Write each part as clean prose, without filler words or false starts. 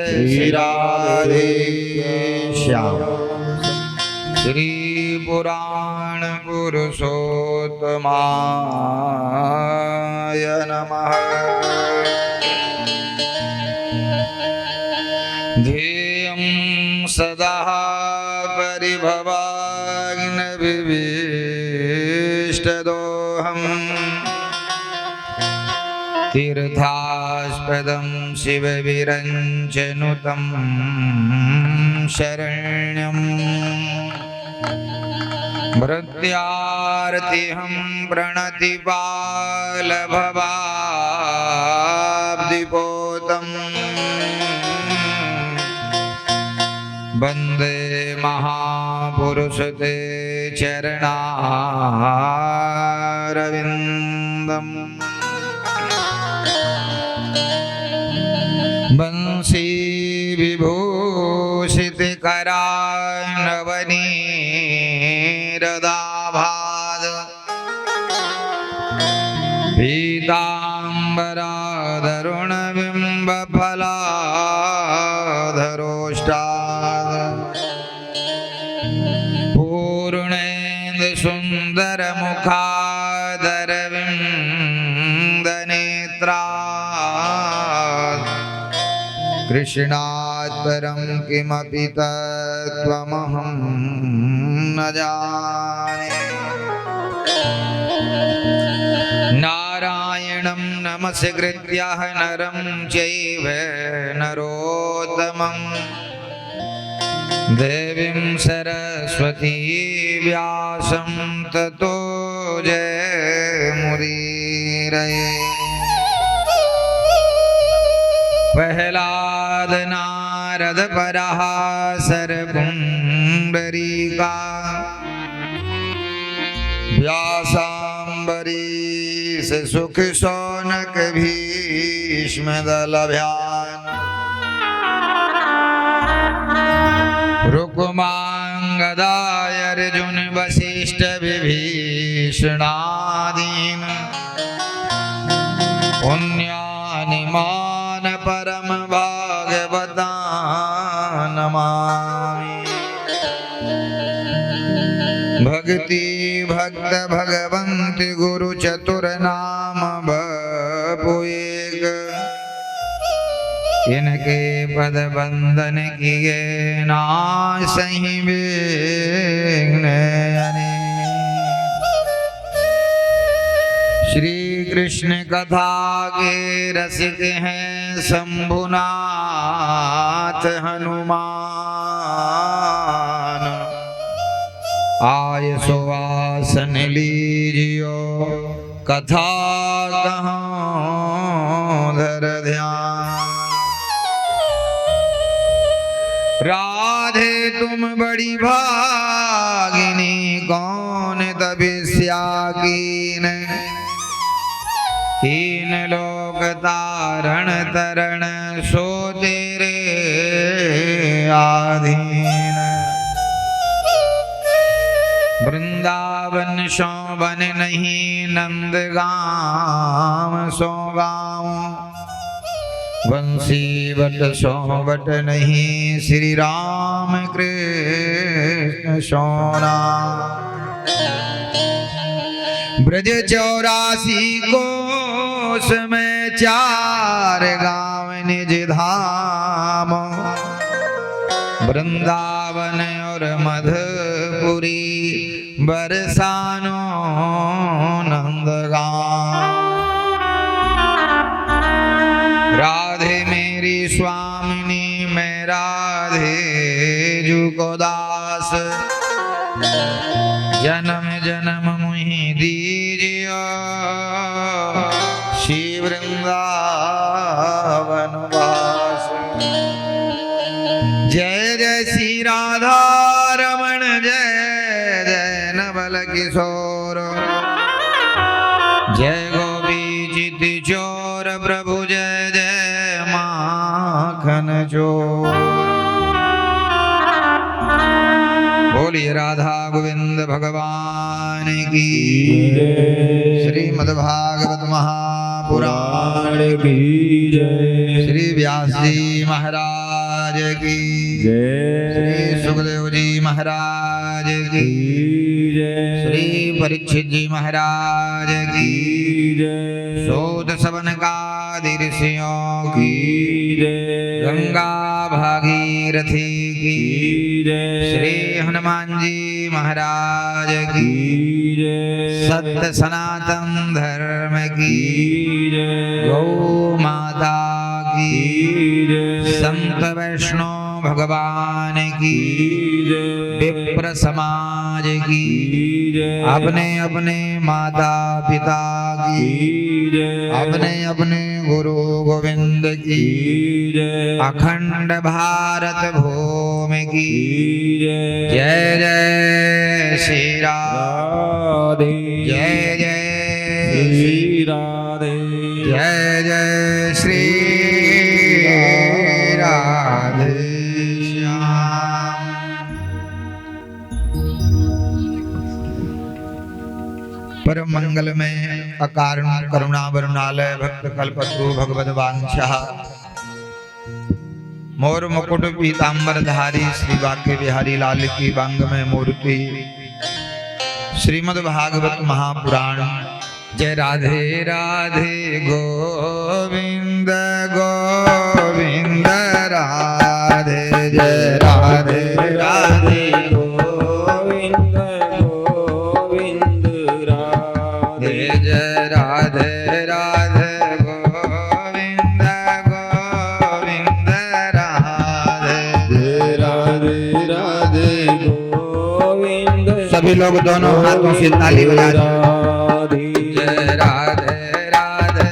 श्री राधे श्याम। श्री पुराण पुरुषोत्तमाय नमः। ध्येयं सदा परिभवाग्नविभीष्टदोहम् तीर्थास्पदं शिवविरञ्चनुतं शरण्यं भृत्यार्तिहं प्रणतिपालभवाब्धिपोतम् वन्दे महापुरुष ते चरणारविन्दम्। बंसी विभूषित करानवनीरदाभाद पीताम्बराधरुण बिंब फलाधरोष्टाद पूर्णेन्दु सुंदर मुखादरविंद नेत्रा कृष्णात् परं किमपि तत्त्वमहं न जाने। नारायणं नमस्कृत्य नरं चैव नरोत्तमं देवीं सरस्वती व्यासं ततो जयमुदीरये। प्रह्लाद नारद पराशर पुंडरीका व्यासाम्बरीश सुख शौनक भीष्म दलभ्यान रुक्मांगदाय अर्जुन वसिष्ठ विभीषणादीन पुण्यानि मान परम भागवता नमामि। भक्ति भक्त भगवंत गुरु चतुर नाम बपुएक इनके पद बंदन किए नासहि विघ्न अनेक। श्री कृष्ण कथा के रसिक हैं शंभुनाथ हनुमान आय सुवासन लीजियो कथा कहाँ धर ध्यान। राधे तुम बड़ी भागिनी कौन तपस्या कीन तीन लोक तारण तरण सो तेरे आधीन। वृंदावन शोभन नहीं नंदगाम सो गाँव बंसी बट सोबट नहीं श्री राम कृष्ण सोना। ब्रज 84 कोस में 4 गाँव निज धाम वृंदावन और मधुपुरी बरसानो नंदगांव। राधे मेरी स्वामिनी मैं राधे जू को दास जन्म जन्म मुहि दीजियो श्री वृंदावन वास। जय जय श्री राधा रमण जय जय नवल किशोर जय गोपीचित चोर प्रभु जय जय माखन चोर। बोलिए राधा गोविंद भगवान की। श्रीमद्भागवत महा महापुराण की जय। श्री व्यास जी महाराज की जय। श्री सुखदेव जी महाराज की जय। श्री परीक्षित जी महाराज की जय। सोत सबन का ऋषियों की जय। गंगा भागीरथी की जय। श्री हनुमान जी महाराज की जय। सत्य सनातन धर्म की जय। गौ माता की जय। संत वैष्णव भगवान की जय। विप्र समाज की जय। अपने अपने माता पिता की जय। अपने अपने गुरु गोविंद की जय। अखंड भारत भूमि की जय। जय जय श्री राम राधे। जय जय श्री राधे। जय जय श्री राधे श्याम। परम मंगल में अकारण करुणा वरुणालय भक्त कल्पत्रु भगवद वांछा मोर मुकुट पीतांबर धारी श्री वाक्य बिहारी लाल की वांग में मूर्ति श्रीमद् भागवत महापुराण। जय राधे राधे गोविंद गोविंद राधे जय राधे राधे गोविंद गोविंद राधे। जय राधे राधे गोविंद गोविंद राधे। जय राधे राधे गोविंद। सभी लोग दोनों हाथों से ताली बजा दो। राधे। जय राधे राधे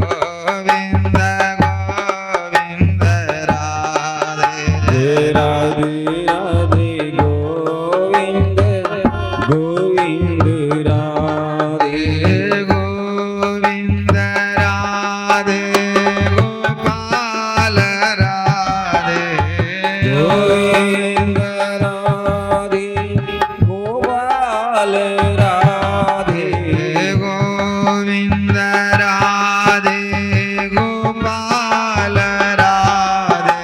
गोविंद गोविंद राधे। जय राधे राधे गोविंद गोविंद राधे। गोविंद राधे गोपाल राधे। गोविंद राधे गोपाल राधे। गोविंद राधे गोपाल राधे।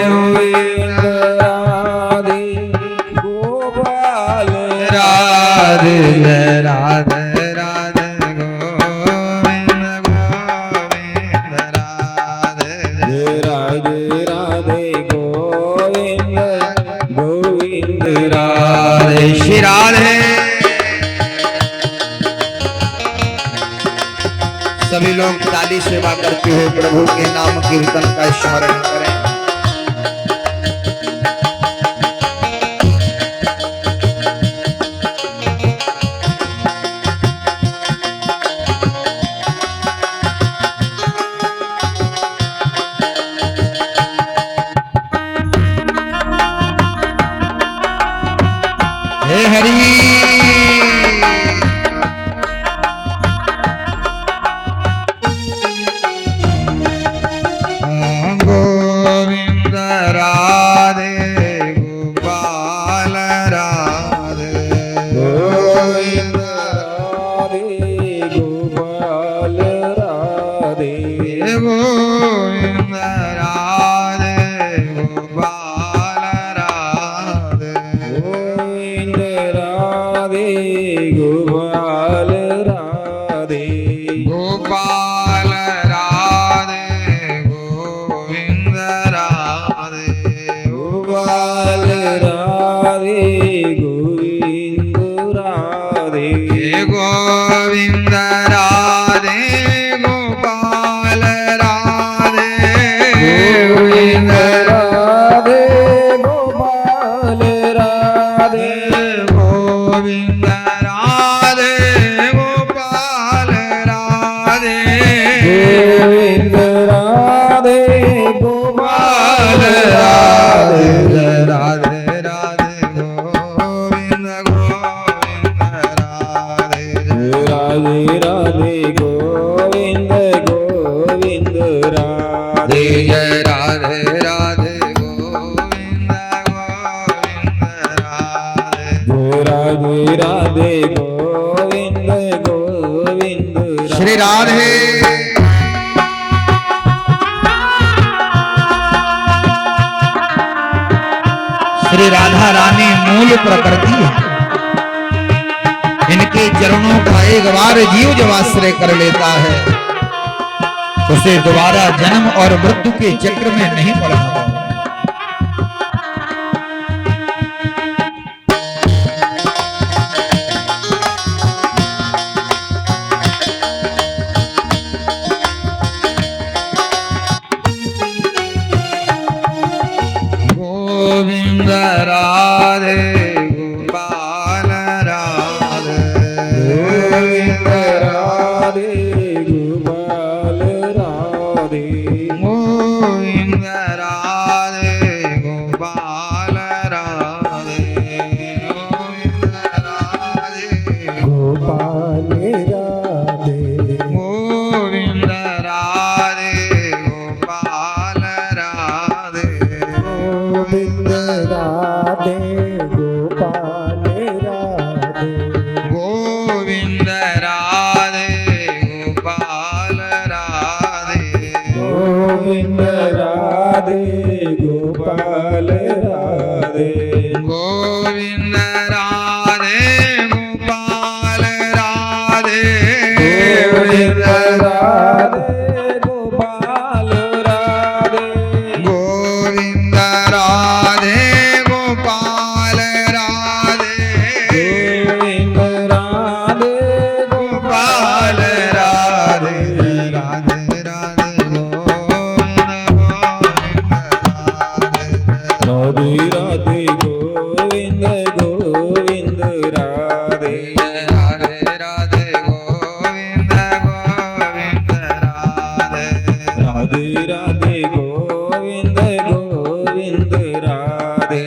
गोविंद राधे गोपाल राधे राधे राधे गोविंद गोविंद राधे। जय राधे राधे गोविंद गोविंद राधे श्री राधे। सभी लोग ताली सेवा करते हुए प्रभु के नाम कीर्तन का स्मरण करें। हे हरि गोविंद राधे गोपाल राधे। गोविंद राधे गोपाल राधे। गोविंद राधे गोपाल राधे। गोविंद राधे गोपाल राधे। गोपाल राधे गोविंद राधे। गोपाल राधे गोविंद राधे। गोविंद राधे गोपाल राधे। गोविंद राधे गोपाल राधे। गोविंद राधे गोपाल राधे। गोविंद राधे गोपाल राधे। राधे राधे गोविंद गोविंद राधे। राधे राधे गोविंद गोविंद राधे। जय राधे राधे गोविंद गोविंद राधे। राधे राधे गोविंद गोविंद श्री राधे श्री राधा रानी मूल प्रकृति है। इनके चरणों का एक बार जीव जब आश्रय कर लेता है उसे दोबारा जन्म और मृत्यु के चक्र में नहीं पड़ना। गोविंद राधे गोपाल राधे गोविंद राधे गोपाल राधे गोविंद राधे गोपाल राधे गोविंद राधे गोपाल राधे गोविंद राधे गोपाल राधे गोविंद राधे गोपाल राधे गोविंद राधे गोपाल राधे गोविंद राधे गोपाल राधे गोविंद राधे गोपाल राधे गोविंद राधे गोपाल राधे गोविंद राधे गोपाल राधे गोविंद राधे गोपाल राधे राधे राधे गोविंद गोविंद राधे राधे गोविंद गोविंद राधे राधे राधे गोविंद गोविंद राधे राधे राधे गोविंद राधे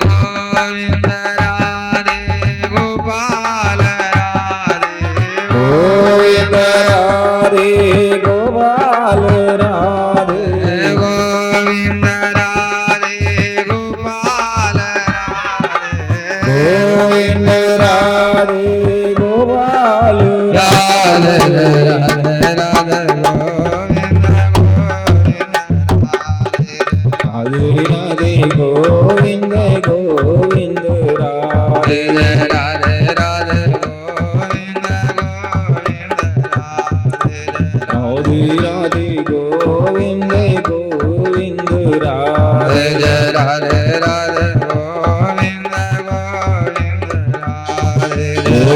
गोविंद राधे गोपाल राधे गोविंद राधे गोपाल राधे गोविंद राधे गोपाल राधे राधे राधे गोविंद गोविंद राधे राधे राधे गोविंद गोविंद राधे राधे गोविंद गोविंद राधे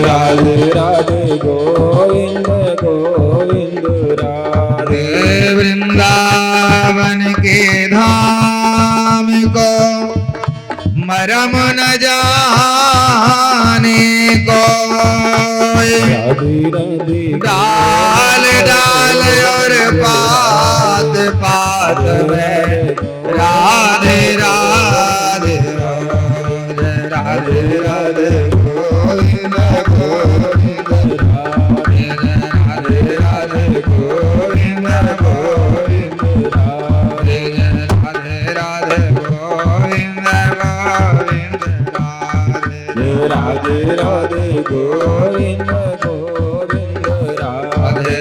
राधे राधे गोविंद गोविंद गोविंद राधे वृंदावन के धाम को मरम न जाने को राधे राधे डाल डाल और पात पात में राधे राधे राधे राधे गोविंद गोविंद राधे राधे राधे गोविंद गोविंद राधे राधे राधे गोविंद गोविंद राधे राधे राधे गोविंद गोविंद राधे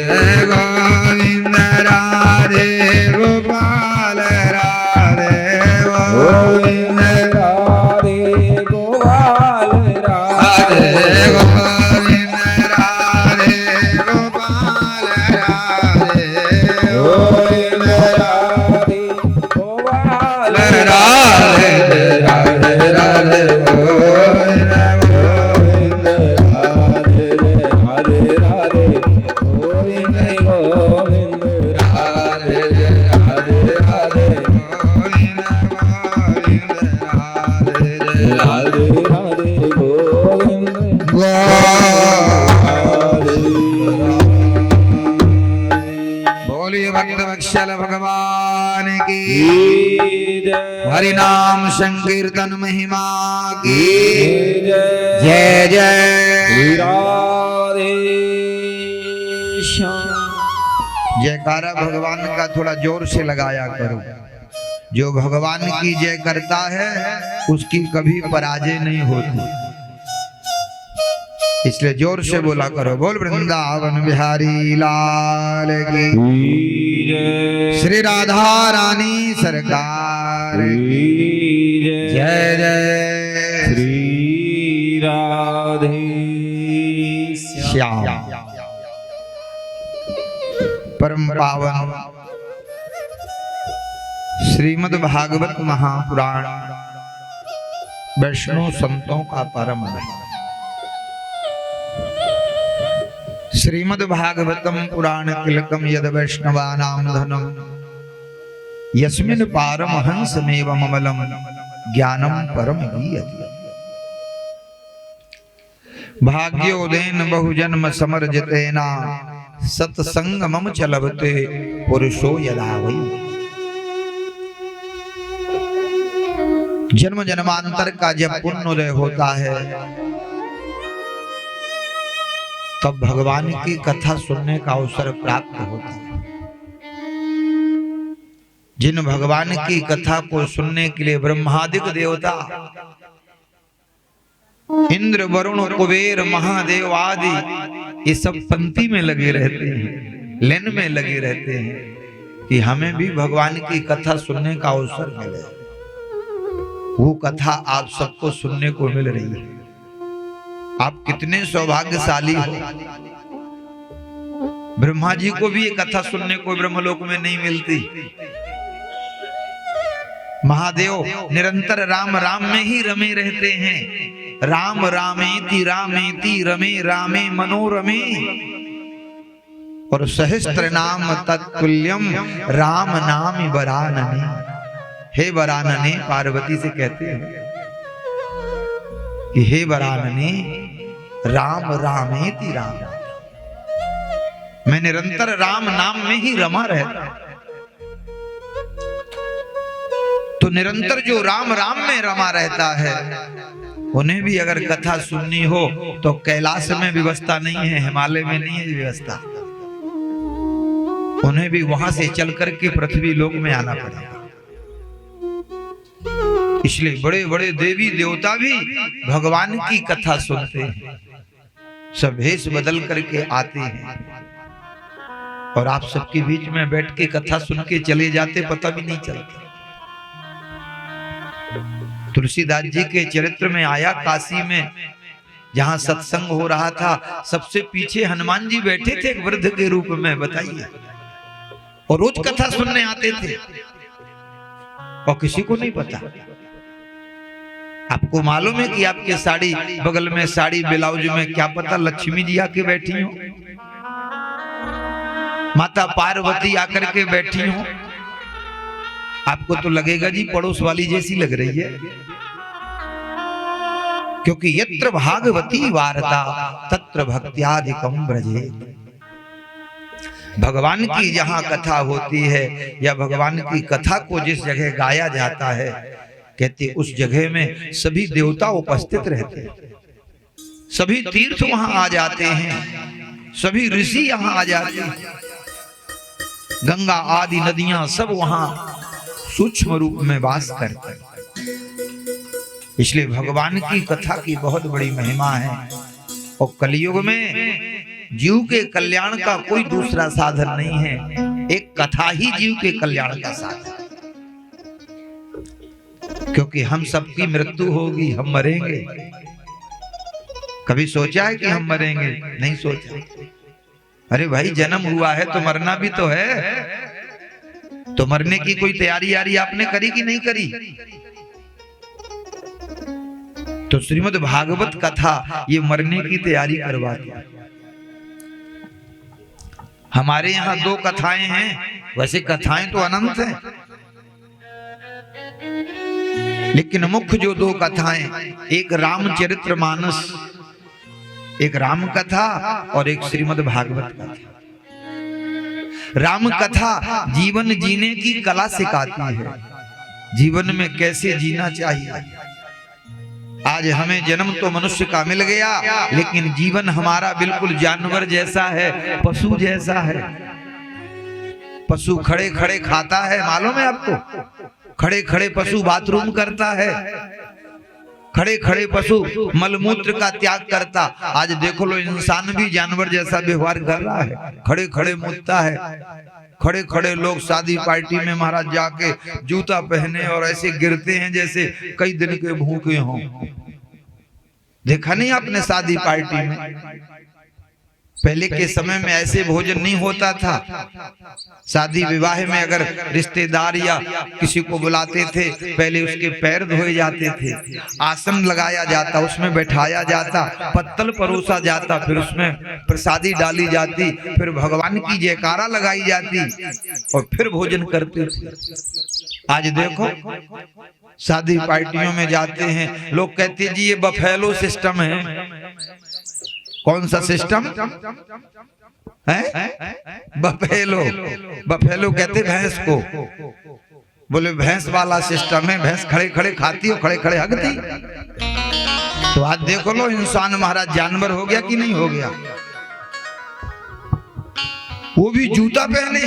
गोविंद राधे गोपाल राधे गोविंद राधे गोपाल राधे गोविंद राधे गोपाल राधे गोविंद राधे गोपाल राधे राधे राधे गोविंद गोविंद राधे राधे राधे गोविंद गोविंद राधे राधे राधे गोविंद गोविंद राधे राधे राधे गोविंद बोलिए भक्त वत्सल भगवान की जय हरि नाम संकीर्तन महिमा की जय जय जय राधे श्याम। जयकारा भगवान का थोड़ा जोर से लगाया करो। जो भगवान की जय करता है उसकी कभी पराजय नहीं होती। इसलिए जोर से बोला करो, बोल वृंदावन बिहारी लाल की, श्री राधा रानी सरकार की जय जय श्री राधे श्याम। परम पावन श्रीमद् भागवत महापुराण वैष्णव संतों का परम धन। श्रीमद् भागवतम पुराण तिलकम यद वैष्णवानां धनम यस्मिन् पारमहंसमेव ममलम ज्ञानम परम गीयते। भाग्योदेन बहुजन्म समर्जितेना सत्संग मम चलवते पुरुषो यदा वै। जन्म जन्मांतर का जब पुण्योदय होता है तब भगवान की कथा सुनने का अवसर प्राप्त होता है। जिन भगवान की कथा को सुनने के लिए ब्रह्मादिक देवता इंद्र वरुण कुबेर महादेव आदि ये सब पंक्ति में लगे रहते हैं, लाइन में लगे रहते हैं कि हमें भी भगवान की कथा सुनने का अवसर मिले। वो कथा आप सबको सुनने को मिल रही है। आप कितने सौभाग्यशाली हो। ब्रह्मा जी को भी ये कथा सुनने को ब्रह्मलोक में नहीं मिलती। महादेव निरंतर राम राम में ही रमे रहते हैं। राम रामेति रामेति रमे रामे मनोरमे। और सहस्त्र नाम तत्तुल्यम राम नाम वरानने। हे वरानने पार्वती से कहते हैं कि हे वरानने राम रामेति राम, मैं निरंतर राम नाम में ही रमा रहता। तो निरंतर जो राम राम में रमा रहता है उन्हें भी अगर कथा सुननी हो तो कैलाश में व्यवस्था नहीं है, हिमालय में नहीं है व्यवस्था। उन्हें भी वहां से चल करके पृथ्वी लोक में आना पड़ेगा। इसलिए बड़े बड़े देवी देवता भी भगवान की कथा सुनते हैं, सब भेष बदल करके आते हैं और आप सबके बीच में बैठ के कथा सुन के चले जाते, पता भी नहीं चलता। तुलसीदास जी के चरित्र में आया, काशी में जहां सत्संग हो रहा था सबसे पीछे हनुमान जी बैठे थे एक वृद्ध के रूप में, बताइए, और रोज कथा सुनने आते थे और किसी को नहीं पता। आपको मालूम है कि आपके साड़ी बगल में साड़ी ब्लाउज में क्या पता लक्ष्मी जी आके बैठी हो, माता पार्वती आकर के बैठी हो। आपको तो लगेगा जी पड़ोस वाली जैसी लग रही है, क्योंकि यत्र भागवती वार्ता तत्र भक्त्याधिकम ब्रजेत। भगवान की जहां कथा होती है या भगवान की कथा को जिस जगह गाया जाता है, कहते उस जगह में सभी देवता उपस्थित रहते हैं, सभी तीर्थ वहां आ जाते हैं, सभी ऋषि यहां आ जाते हैं, गंगा आदि नदियां सब वहां सूक्ष्म रूप में वास करते हैं। इसलिए भगवान की कथा की बहुत बड़ी महिमा है। और कलयुग में जीव के कल्याण का कोई दूसरा साधन नहीं है, एक कथा ही जीव के कल्याण का साधन। क्योंकि हम सबकी मृत्यु होगी, हम मरेंगे। कभी सोचा है कि हम मरेंगे? नहीं सोचा। अरे भाई जन्म हुआ है तो मरना भी तो है, तो मरने की कोई तैयारी यारी आपने करी कि नहीं करी? तो श्रीमद् भागवत कथा ये मरने की तैयारी करवाती है। हमारे यहाँ दो कथाएं हैं, वैसे कथाएं तो अनंत हैं, लेकिन मुख्य जो दो कथाएं, एक रामचरितमानस, एक राम कथा और एक श्रीमद् भागवत कथा। राम कथा जीवन जीने की कला सिखाती है, जीवन में कैसे जीना चाहिए। आज हमें जन्म तो मनुष्य का मिल गया, लेकिन जीवन हमारा बिल्कुल जानवर जैसा है, पशु जैसा है। पशु खड़े खड़े खाता है, मालूम है आपको? खड़े खड़े पशु बाथरूम करता है। खड़े खड़े पशु मलमूत्र का त्याग करता, आज देखो लो इंसान भी जानवर जैसा व्यवहार कर रहा है, खड़े खड़े मुतता है। खड़े खड़े लोग शादी पार्टी में महाराज जाके जूता पहने और ऐसे गिरते हैं जैसे कई दिन के भूखे हों। देखा नहीं आपने शादी पार्टी में? पहले के समय में ऐसे भोजन नहीं होता था। शादी विवाह में अगर रिश्तेदार या किसी को बुलाते थे, पहले उसके पैर धोए जाते थे, आसन लगाया जाता, उसमें बैठाया जाता, पत्तल परोसा जाता, फिर उसमें प्रसादी डाली जाती, फिर भगवान की जयकारा लगाई जाती और फिर भोजन करते थे। आज देखो शादी पार्टियों में जाते हैं, लोग कहते हैं जी ये बफेलो सिस्टम है। कौन सा सिस्टम है? बफेलो। बफेलो कहते भैंस को। बोले भैंस वाला सिस्टम है, भैंस खड़े खड़े खाती और खड़े खड़े हगती। तो आज देखो लो इंसान महाराज जानवर हो गया कि नहीं हो गया? वो भी जूता पहने,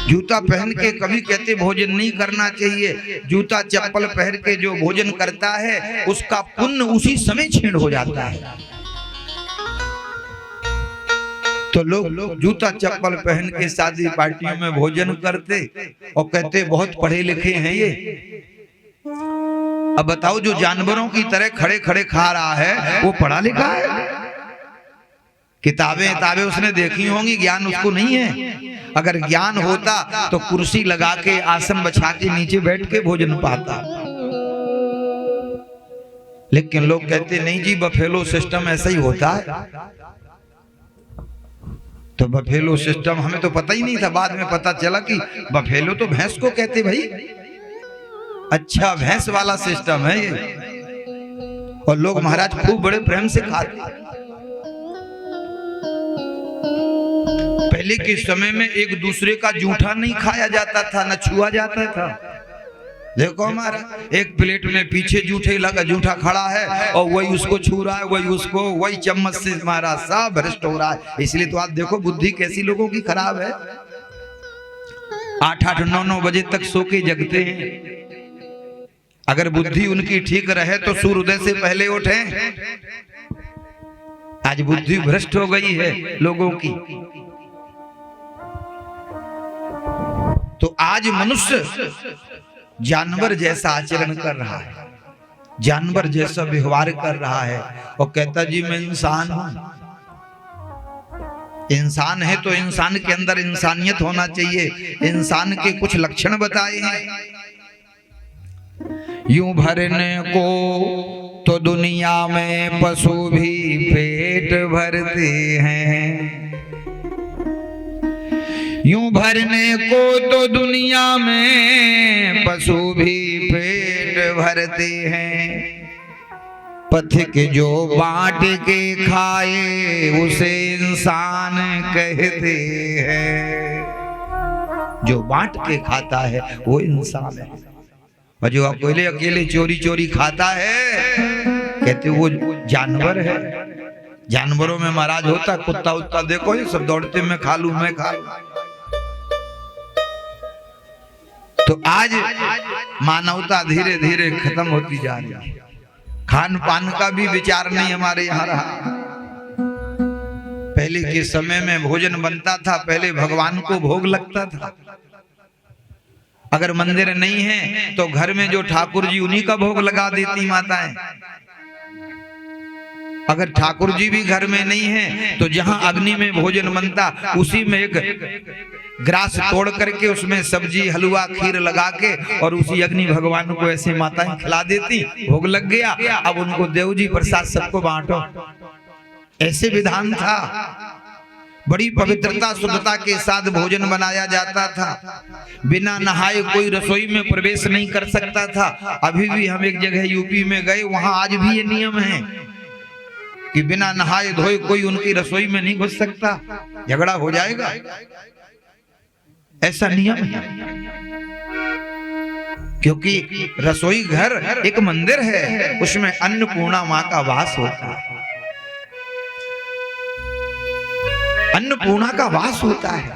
जूता पहन के कभी कहते भोजन नहीं करना चाहिए। जूता चप्पल पहन के जो भोजन करता है उसका पुण्य उसी समय क्षीण हो जाता है। तो लोग जूता चप्पल पहन के शादी पार्टियों में भोजन करते और कहते बहुत पढ़े लिखे हैं ये। अब बताओ जो जानवरों की तरह खड़े खड़े खा रहा है वो पढ़ा लिखा है? किताबें उसने देखी होंगी, ज्ञान उसको नहीं है। अगर ज्ञान होता तो कुर्सी लगा के आसन बिछा के नीचे बैठ के भोजन पाता। लेकिन लोग कहते नहीं जी बफेलो सिस्टम ऐसा ही होता है। तो बफेलो सिस्टम हमें तो पता ही नहीं था, बाद में पता चला कि बफेलो तो भैंस को कहते भाई। अच्छा भैंस वाला सिस्टम है ये। और लोग महाराज खूब बड़े प्रेम से खाते। पहले के समय में एक दूसरे का जूठा नहीं खाया जाता था, न छुआ जाता था। देखो हमारा एक प्लेट में पीछे जूठे लगा, जूठा खड़ा है और वही उसको छू रहा है, वही उसको वही चम्मच से मारा, सब भ्रष्ट हो रहा है। इसलिए तो आप देखो बुद्धि कैसी लोगों की खराब है। 8-8, 9-9 बजे तक सो के जगते हैं। अगर बुद्धि उनकी ठीक रहे तो सूर्योदय से पहले उठे। आज बुद्धि भ्रष्ट हो गई है लोगों की। तो आज मनुष्य जानवर जैसा आचरण कर रहा है, जानवर जैसा व्यवहार कर रहा है और कहता जी मैं इंसान हूं। इंसान है तो इंसान के अंदर इंसानियत होना चाहिए। इंसान के कुछ लक्षण बताए हैं। यूं भरने को तो दुनिया में पशु भी पेट भरते हैं। यूं भरने को तो दुनिया में पशु भी पेट भरते हैं। पथिक जो बांट के खाए उसे इंसान कहते हैं। जो बांट के खाता है वो इंसान है, और जो अकेले अकेले चोरी चोरी खाता है कहते वो जानवर है। जानवरों में महाराज होता कुत्ता उत्ता देखो ये सब दौड़ते मैं खा लूं मैं खा लूं। तो आज मानवता धीरे धीरे खत्म होती जा रही है। खान पान का भी विचार नहीं हमारे यहाँ रहा। पहले के समय में भोजन बनता था, पहले भगवान को भोग लगता था। अगर मंदिर नहीं है तो घर में जो ठाकुर जी उन्हीं का भोग लगा देती माताएं। अगर ठाकुर जी भी घर में नहीं है तो जहां अग्नि में भोजन बनता उसी में एक ग्रास तोड़ करके उसमें सब्जी हलवा खीर लगा के और उसी अग्नि भगवान को ऐसे माताएं खिला देती। भोग लग गया, अब उनको देव जी प्रसाद सबको बांटो। ऐसे विधान था। बड़ी पवित्रता शुद्धता के साथ भोजन बनाया जाता था। बिना नहाए कोई रसोई में प्रवेश नहीं कर सकता था। अभी भी हम एक जगह यूपी में गए, वहां आज भी ये नियम है कि बिना नहाए धोए कोई उनकी रसोई में नहीं घुस सकता, झगड़ा हो जाएगा। ऐसा नियम है क्योंकि रसोई घर एक मंदिर है, उसमें अन्नपूर्णा मां का वास होता है। अन्नपूर्णा का वास होता है।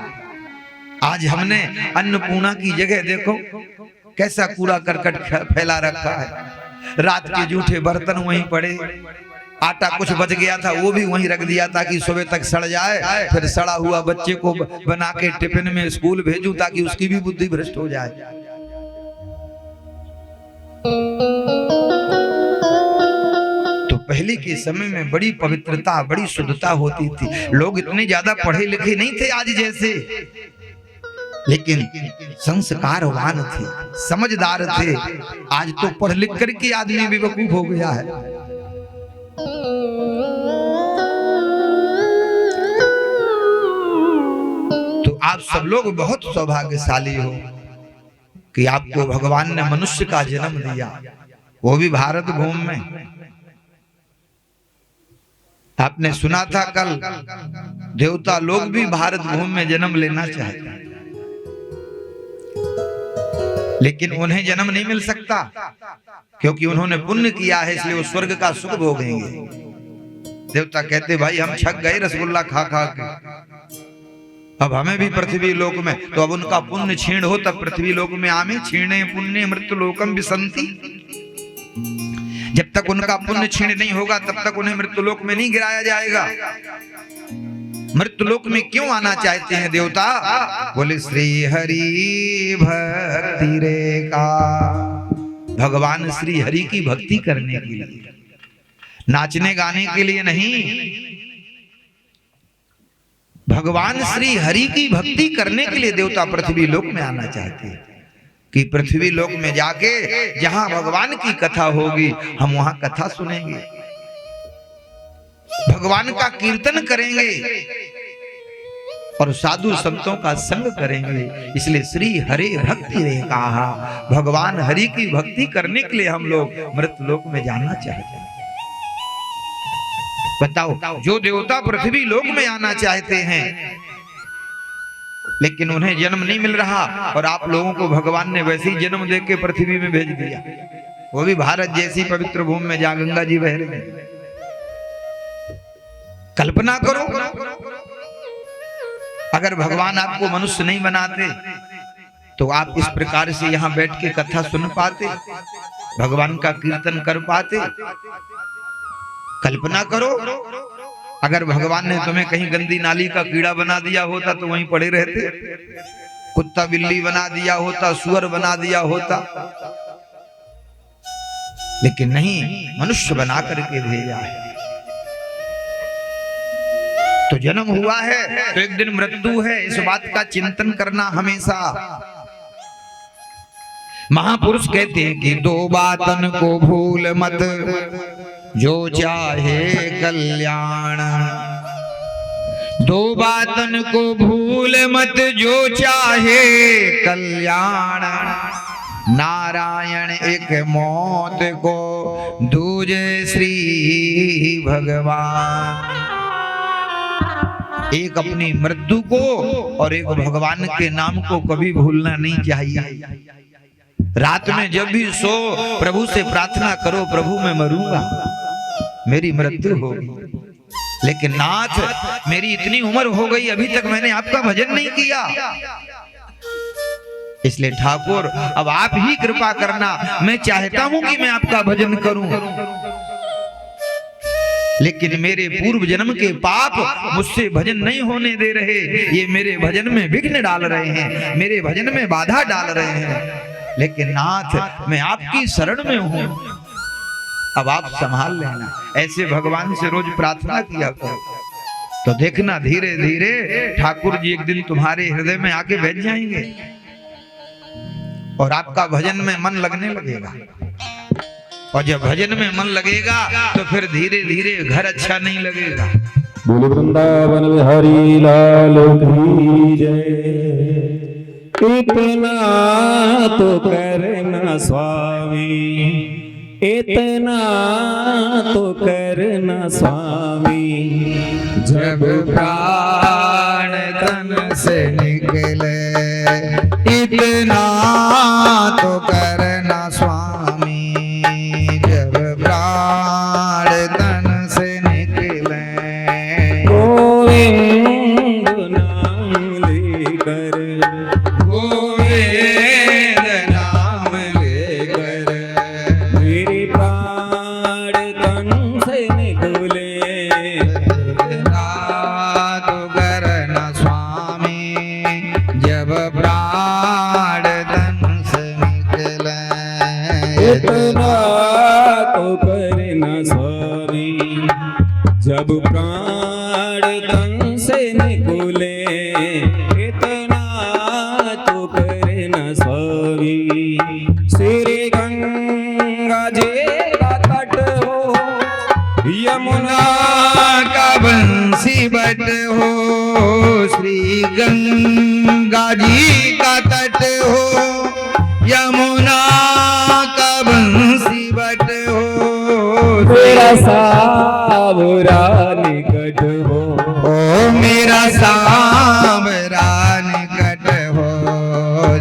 आज हमने अन्नपूर्णा की जगह देखो कैसा कूड़ा करकट फैला रखा है। रात के जूठे बर्तन वहीं पड़े, आटा कुछ बच गया था वो भी वहीं रख दिया ताकि सुबह तक सड़ जाए, फिर सड़ा हुआ बच्चे को बना के टिफिन में स्कूल भेजूं ताकि उसकी भी बुद्धि भ्रष्ट हो जाए। तो पहले के समय में बड़ी पवित्रता, बड़ी शुद्धता होती थी। लोग इतने ज्यादा पढ़े लिखे नहीं थे आज जैसे, लेकिन संस्कारवान थे, समझदार थे। आज तो पढ़ लिख करके आदमी बेवकूफ हो गया है। तो आप सब लोग बहुत सौभाग्यशाली हो कि आपको भगवान ने मनुष्य का जन्म दिया, वो भी भारत भूमि में। आपने सुना था कल, देवता लोग भी भारत भूमि में जन्म लेना चाहते हैं, लेकिन उन्हें जन्म नहीं मिल सकता क्योंकि उन्होंने पुण्य किया है, इसलिए वो स्वर्ग का सुख भोगेंगे। देवता कहते भाई हम छक गए रसगुल्ला खा खा के, अब हमें भी पृथ्वी लोक में, तो अब उनका पुण्य क्षीण हो तब पृथ्वी लोक में आमे क्षीणे पुण्य मृत्यु लोकम विसंति। जब तक उनका पुण्य क्षीण नहीं होगा तब तक उन्हें मृत्यु लोक में नहीं गिराया जाएगा। मृत्यु लोक में क्यों आना चाहते हैं देवता? बोले श्री हरि भक्ति रेखा, भगवान श्री हरि की भक्ति करने के लिए, नाचने गाने के लिए नहीं। भगवान श्री हरि की भक्ति करने के लिए देवता पृथ्वी लोक में आना चाहते हैं कि पृथ्वी लोक में जाके जहां भगवान की कथा होगी हम वहां कथा सुनेंगे, भगवान का कीर्तन करेंगे और साधु संतों का संग करेंगे। इसलिए श्री हरे भक्ति रे कहा, भगवान हरि की भक्ति करने के लिए हम लोग मृत्यु लोक में जाना चाहते हैं। बताओ, जो देवता पृथ्वी लोक में आना चाहते हैं लेकिन उन्हें जन्म नहीं मिल रहा, और आप लोगों को भगवान ने वैसे ही जन्म दे के पृथ्वी में भेज दिया, वो भी भारत जैसी पवित्र भूमि में जहां गंगा जी बह रही है। कल्पना करो, अगर भगवान आपको मनुष्य नहीं बनाते तो आप इस प्रकार से यहां बैठ के कथा सुन पाते, भगवान का कीर्तन कर पाते? कल्पना करो, अगर भगवान ने तुम्हें कहीं गंदी नाली का कीड़ा बना दिया होता तो वहीं पड़े रहते, कुत्ता बिल्ली बना दिया होता, सुअर बना दिया होता, लेकिन नहीं, मनुष्य बना करके भेजा है। तो जन्म हुआ है तो एक दिन मृत्यु है, इस बात का चिंतन करना हमेशा। महापुरुष कहते हैं कि दो बातन को भूल मत, जो चाहे कल्याण। दो बातन को भूल मत, जो चाहे कल्याण। नारायण एक मौत को, दूजे श्री भगवान। एक अपनी मृत्यु को और एक भगवान के नाम को कभी भूलना नहीं चाहिए। रात में जब भी सो प्रभु से प्रार्थना करो, प्रभु मैं मरूंगा, मेरी मृत्यु होगी, लेकिन नाथ मेरी इतनी उम्र हो गई अभी तक मैंने आपका भजन नहीं किया, इसलिए ठाकुर अब आप ही कृपा करना। मैं चाहता हूं कि मैं आपका भजन करूं, लेकिन मेरे पूर्व जन्म के पाप मुझसे भजन नहीं होने दे रहे, ये मेरे भजन में विघ्न डाल रहे हैं, मेरे भजन में बाधा डाल रहे हैं। लेकिन नाथ मैं आपकी शरण में हूं, अब आप संभाल लेना। ऐसे भगवान से रोज प्रार्थना किया करो, तो देखना धीरे धीरे ठाकुर जी एक दिन तुम्हारे हृदय में आके बैठ जाएंगे और आपका भजन में मन लगने लगेगा। और जब भजन में मन लगेगा तो फिर धीरे धीरे घर अच्छा नहीं लगेगा। बोले वृंदावन बिहारी लाल की जय। इतना तो करना स्वामी, इतना तो करना स्वामी, जब प्राण तन से निकले, इतना तो करना स्वामी, जब प्राण तन से निकले। गोविंद नाम लेकर, गोविंद नाम लेकर, मेरे इतना तो करना स्वामी, जब प्राण तन से निकले, इतना तो करना स्वामी। श्री गंगा जी का तट हो, यमुना का बंसी बट हो, श्री गंगा जी का तट हो, यमुना का बंसी बट हो, मेरा सावरा निकट हो, ओ मेरा सावरा निकट हो,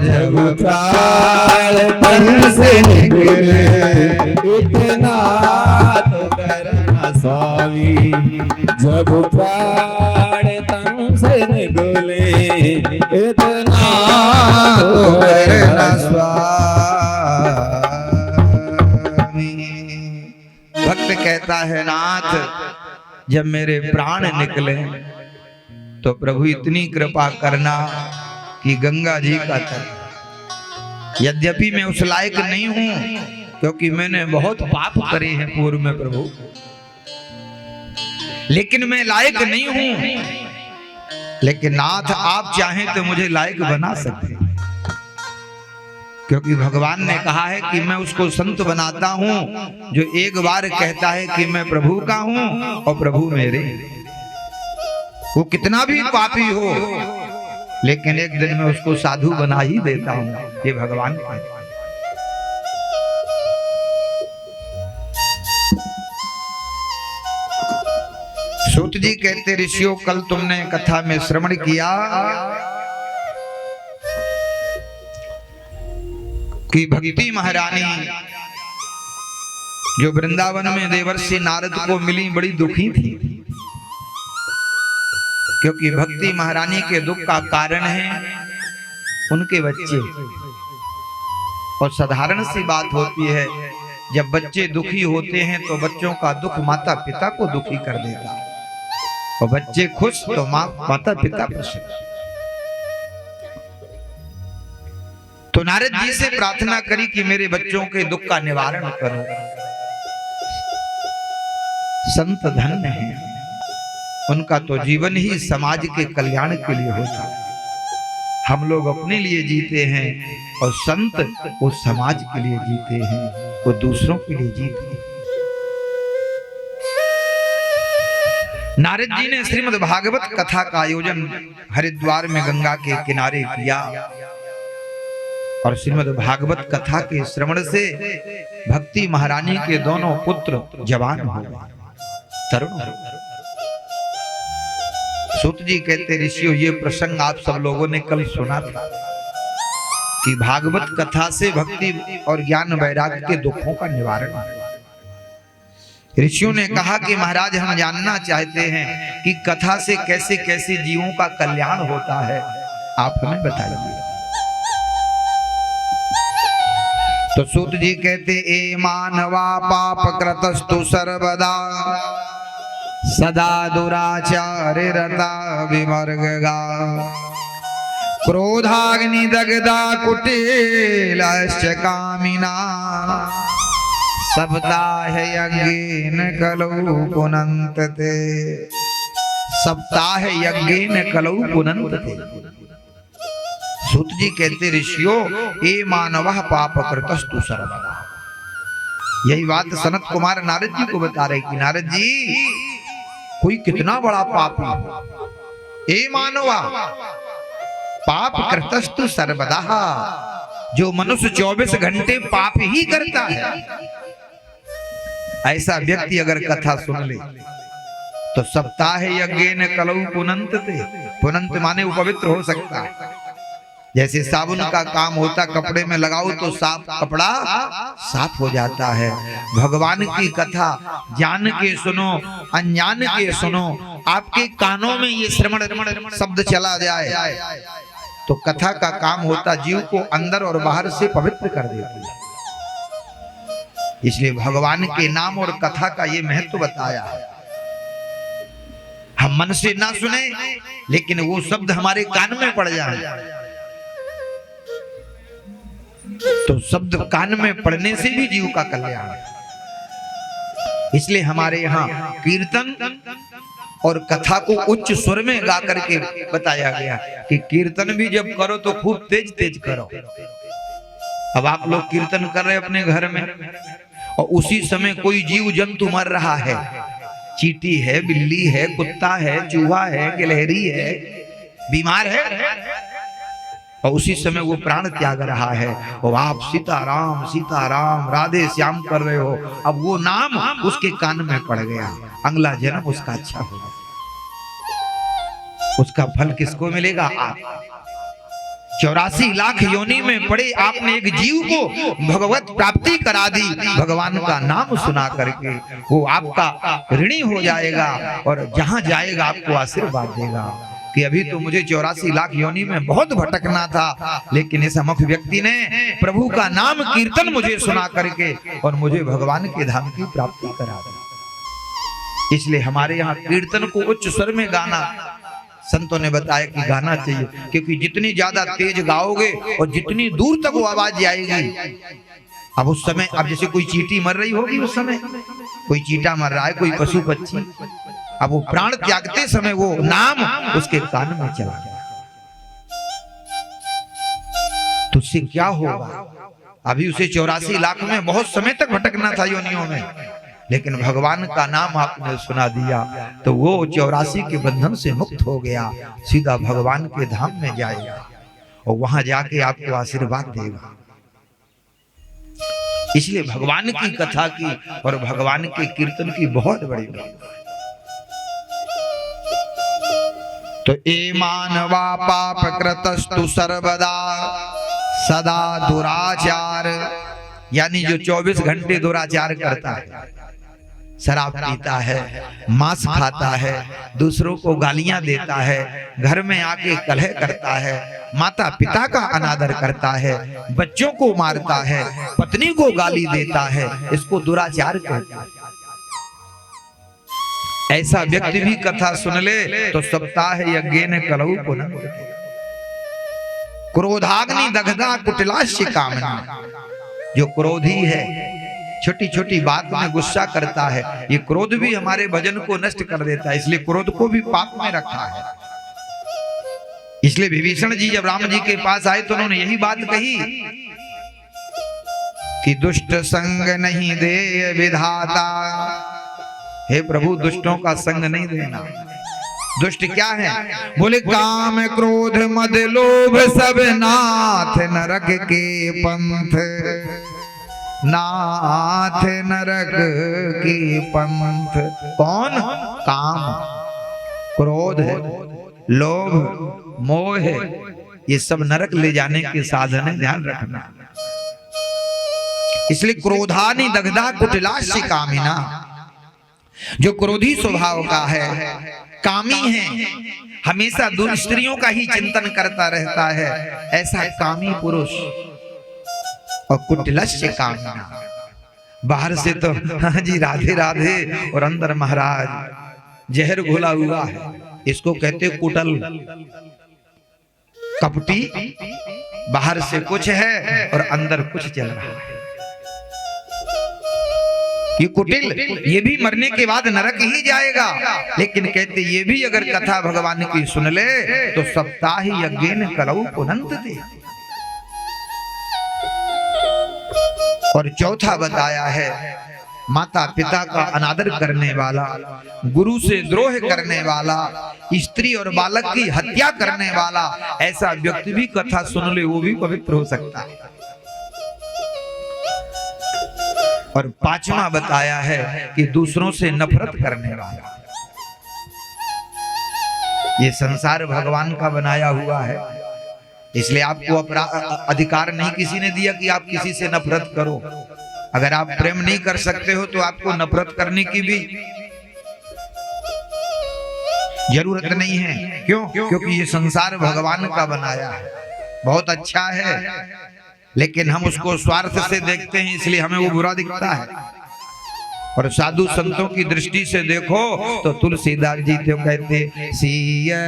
जब प्राण तन से निकले, इतना तो करना स्वामी, जब प्राण तन से निकले, इतना तो करना स्वामी। भक्त कहता है नाथ, जब मेरे प्राण निकले तो प्रभु इतनी कृपा करना कि गंगा जी का तट। यद्यपि मैं उस लायक नहीं हूं, क्योंकि मैंने बहुत पाप करे हैं पूर्व में प्रभु, लेकिन मैं लायक नहीं हूं। लेकिन नाथ आप चाहें तो मुझे लायक बना सकते हैं, क्योंकि भगवान ने कहा है कि मैं उसको संत बनाता हूं जो एक बार कहता है कि मैं प्रभु का हूं और प्रभु मेरे। वो कितना भी पापी हो, लेकिन एक दिन मैं उसको साधु बना ही देता हूं, ये भगवान का है। सूत जी कहते, ऋषियों कल तुमने कथा में श्रवण किया कि भक्ति महारानी जो वृंदावन में देवर्षि नारद को मिली बड़ी दुखी थी, क्योंकि भक्ति महारानी के दुख का कारण है उनके बच्चे। और साधारण सी बात होती है, जब बच्चे दुखी होते हैं तो बच्चों का दुख माता पिता को दुखी कर देता है, और बच्चे खुश तो माता पिता प्रसन्न। तो नारद जी से प्रार्थना करी कि मेरे बच्चों के दुख का निवारण करो। संत धन्य हैं, उनका तो जीवन ही समाज के कल्याण के लिए होता है। हम लोग अपने लिए जीते हैं और संत वो समाज के लिए जीते हैं, वो दूसरों के लिए जीते हैं। नारद जी ने श्रीमद् भागवत कथा का आयोजन हरिद्वार में गंगा के किनारे किया, और श्रीमद् भागवत कथा के श्रवण से भक्ति महारानी के दोनों पुत्र जवान हो गए, तरुण हो गए। सूत जी कहते, ऋषियों ये प्रसंग आप सब लोगों ने कल सुना था कि भागवत कथा से भक्ति और ज्ञान वैराग्य के दुखों का निवारण है। ऋषियों ने कहा कि महाराज हम जानना चाहते हैं कि कथा से कैसे कैसे जीवों का कल्याण होता है, आप हमें बताइए। तो सूत जी कहते, ए मानवा पाप कृतस्तु सर्वदा, सदा दुराचार्य रता विमर्गगा, क्रोधाग्नि दग्धा कुटिलश्च कामिना, सप्ताह यज्ञेन कलौ पुनन्ते। सप्ताह यज्ञेन कलौ पुनन्ते। सूत जी कहते, ऋषियों ए मानवः पाप कृतस्तु सर्वदा। यही बात सनत कुमार नारद जी को बता रहे कि नारद जी कोई कितना बड़ा पापी हो, ए मानवा पाप कृतस्तु सर्वदा, जो मनुष्य 24 घंटे पाप ही करता है, ऐसा व्यक्ति अगर कथा सुन ले तो सप्ताह यज्ञेन कलौ पुनन्ते। पुनन्त माने वो पवित्र हो सकता है। जैसे साबुन का काम होता, कपड़े में लगाओ तो साफ कपड़ा साफ हो जाता है। भगवान की कथा जान के सुनो, अनजान के सुनो, आपके कानों में ये श्रवण शब्द चला जाए तो कथा का काम होता जीव को अंदर और बाहर से पवित्र कर देती है। इसलिए भगवान के नाम और कथा का ये महत्व बताया है। हम मन से ना सुने, लेकिन वो शब्द हमारे कान में पड़ जाए तो शब्द कान में पड़ने से भी जीव का कल्याण है। इसलिए हमारे यहाँ कीर्तन और कथा को उच्च स्वर में गा करके बताया गया कि कीर्तन भी जब करो तो खूब तेज तेज करो। अब आप लोग कीर्तन कर रहे अपने घर में और उसी समय कोई जीव जंतु मर रहा है, चींटी है, बिल्ली है, कुत्ता है, चूहा है, गिलहरी है, बीमार है, और उसी समय वो प्राण त्याग रहा है और आप सीताराम राधे श्याम कर रहे हो। अब वो नाम उसके कान में पड़ गया, अगला जन्म उसका अच्छा होगा। उसका फल किसको मिलेगा? आप 84 लाख योनि में पड़े आपने एक जीव को भगवत प्राप्ति करा दी, भगवान का नाम सुना करके वो आपका ऋणी हो जाएगा और जहां जाएगा आपको आशीर्वाद देगा कि अभी तो मुझे 84 लाख योनि में बहुत भटकना था, लेकिन इस अमुख व्यक्ति ने प्रभु का नाम कीर्तन मुझे सुना करके और मुझे भगवान के धाम की प्राप्ति करा दी। इसलिए हमारे यहाँ कीर्तन को उच्च स्वर में गाना संतों ने बताया कि गाना चाहिए, क्योंकि जितनी ज्यादा तेज गाओगे और जितनी दूर तक वो आवाज जाएगी। अब उस समय, अब जैसे कोई चींटी मर रही होगी, उस समय कोई चींटा मर रहा है, कोई पशु पक्षी, अब वो प्राण त्यागते समय वो नाम उसके कान में चला गया, तो उससे क्या होगा? अभी उसे 84 लाख में बहुत समय तक भटकना था योनियों में, लेकिन भगवान का नाम आपने सुना दिया तो वो 84 के बंधन से मुक्त हो गया, सीधा भगवान के धाम में जाएगा और वहां जाके आपको आशीर्वाद देगा। इसलिए भगवान की कथा की और भगवान के कीर्तन की बहुत बड़ी बात। तो ए मानवा पाप कृतस्तु सर्वदा सदा दुराचार, यानी जो 24 घंटे दुराचार करता है, शराब पीता है, मांस खाता है, दूसरों को गालियां देता है, घर में आके कलह करता है, माता पिता का अनादर करता है, बच्चों को मारता है, पत्नी को गाली देता है, इसको दुराचार कहते हैं। ऐसा व्यक्ति भी कथा सुन ले तो सप्ताह यज्ञेन कलौ पुनः क्रोधाग्नि दग्धा कुटिलास्य कामना। जो क्रोधी है, छोटी छोटी बात में गुस्सा करता है, ये क्रोध भी हमारे भजन को नष्ट कर देता है, इसलिए क्रोध को भी पाप में रखा है। इसलिए विभीषण जी जब राम जी के पास आए तो उन्होंने यही बात कही कि दुष्ट संग नहीं दे विधाता। हे प्रभु, दुष्टों का संग नहीं देना। दुष्ट क्या है? बोले काम क्रोध मद लोभ सब नाथ नरक के पंथ, नाथ नरक की पंथ। कौन? काम, क्रोध, लोभ, मोह, ये सब नरक ले जाने के साधन है, ध्यान रखना। इसलिए क्रोधानि दग्धा कुटिलास्य कामिना। जो क्रोधी स्वभाव का है, कामी है, हमेशा स्त्रियों का ही चिंतन करता रहता है, ऐसा कामी पुरुष। और कुटिलस्य कामना, बाहर से तो हाँ जी राधे राधे और अंदर महाराज जहर घोला हुआ है, इसको कहते कुटल। कपटी, बाहर से कुछ है और अंदर कुछ चल रहा है, ये कुटिल। ये भी मरने के बाद नरक ही जाएगा, लेकिन कहते ये भी अगर कथा भगवान की सुन ले तो सप्ताह यज्ञेन कलौ पुनन्ति। और चौथा बताया है, माता पिता का अनादर करने वाला, गुरु से द्रोह करने वाला, स्त्री और बालक की हत्या करने वाला, ऐसा व्यक्ति भी कथा सुन ले वो भी पवित्र हो सकता है। और पांचवा बताया है कि दूसरों से नफरत करने वाला। ये संसार भगवान का बनाया हुआ है, इसलिए आपको अधिकार नहीं किसी ने दिया कि आप किसी से नफरत करो। अगर आप प्रेम नहीं कर सकते हो तो आपको नफरत करने की भी जरूरत नहीं है। क्यों? क्योंकि ये संसार भगवान का बनाया है, बहुत अच्छा है, लेकिन हम उसको स्वार्थ से देखते हैं, इसलिए हमें वो बुरा दिखता है। और साधु संतों की दृष्टि से देखो तो तुलसीदास जी तो कहते सिया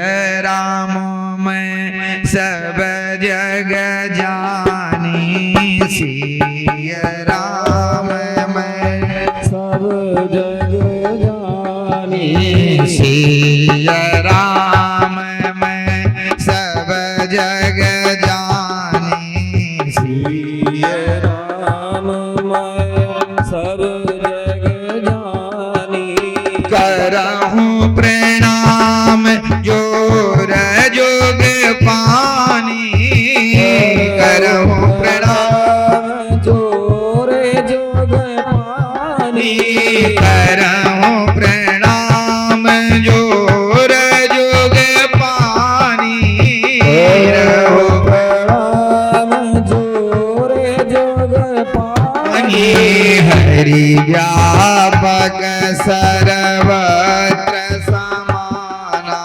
राम मैं सब जग जानी, सिया राम मैं सब जग जानी, सिया राम मैं सब जग जानी, सिया राम मैं सब जग जानी, करहूं प्रणाम जोर जोग पानी, करहूं प्रणाम जोर जोग पानी, करहूं प्रणाम जोर जोग पानी, करहूं प्रणाम जोर जोग पानी, हरि व्यापक सर्वत्र समाना,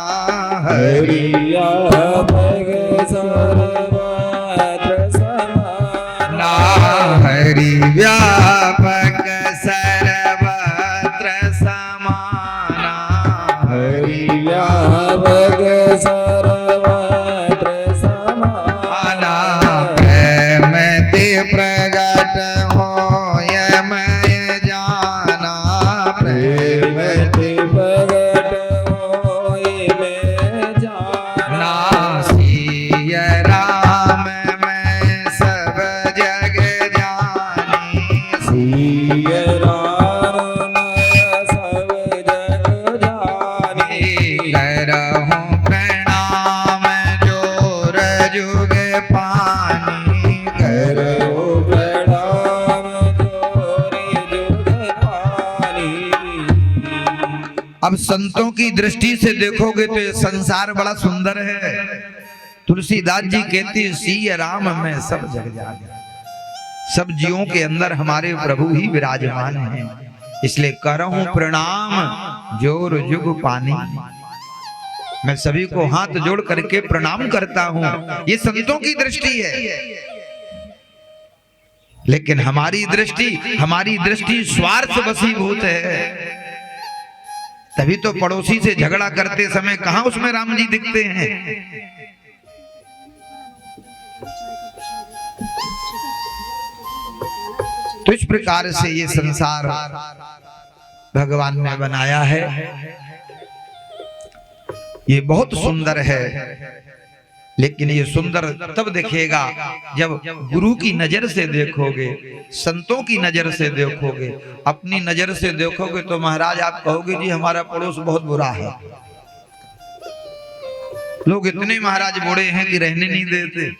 हरि व्यापक सर्वत्र समाना, हरि व्यापक सर्वत्र समाना, हरि व्यापक सर्वत्र समाना, प्रेम ते प्रगट होय मैं जाना, प्रेम ते प्रगट होय मैं जाना, सिया राम मैं सब जग जानी, सिया राम मैं सब जग जानी, करहूं प्रणाम जोर जुग पानी, करहूं प्रणाम जोर जुग पानी। अब संतों की दृष्टि से देखोगे तो ये संसार बड़ा सुंदर है। तुलसीदास जी कहते सिया राम में सब जग जानी, सब जीवों के अंदर हमारे प्रभु ही विराजमान हैं, इसलिए करहूं प्रणाम जोर जुग पानी। मैं सभी को हाथ जोड़ करके प्रणाम करता हूं, ये संतों की दृष्टि है। लेकिन हमारी दृष्टि स्वार्थ वशीभूत है। तभी तो पड़ोसी से झगड़ा करते समय कहां उसमें राम जी दिखते हैं। तो इस प्रकार से ये संसार भगवान ने बनाया है, ये बहुत सुंदर है। लेकिन ये सुंदर तब दिखेगा जब गुरु की नजर से देखोगे, संतों की नजर से देखोगे। अपनी नजर से देखोगे तो महाराज आप कहोगे जी हमारा पड़ोस बहुत बुरा है। लोग इतने महाराज बुरे हैं कि रहने नहीं देते।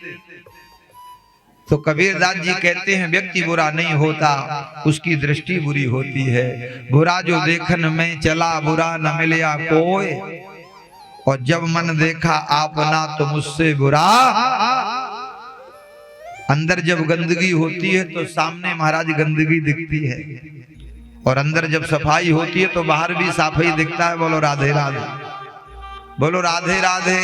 तो कबीरदास जी कहते हैं व्यक्ति बुरा नहीं होता, उसकी दृष्टि बुरी होती है। बुरा जो देखन में चला, बुरा न मिलया कोई, और जब मन देखा आपना तो मुझसे बुरा। अंदर जब गंदगी होती है तो सामने महाराज गंदगी दिखती है, और अंदर जब सफाई होती है तो बाहर भी साफाई दिखता है। बोलो राधे राधे, बोलो राधे राधे।